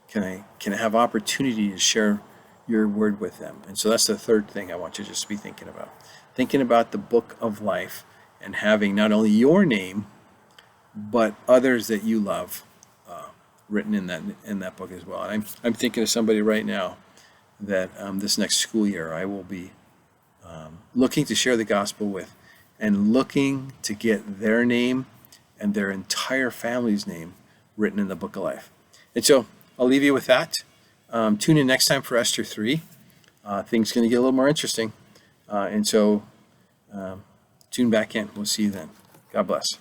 Can I have opportunity to share your word with them? And so that's the third thing I want you to just be thinking about. thinking about the book of life and having not only your name, but others that you love written in that book as well. And I'm thinking of somebody right now that this next school year I will be looking to share the gospel with, and looking to get their name and their entire family's name written in the book of life. And so I'll leave you with that. Tune in next time for Esther 3. Things are going to get a little more interesting. And so tune back in. We'll see you then. God bless.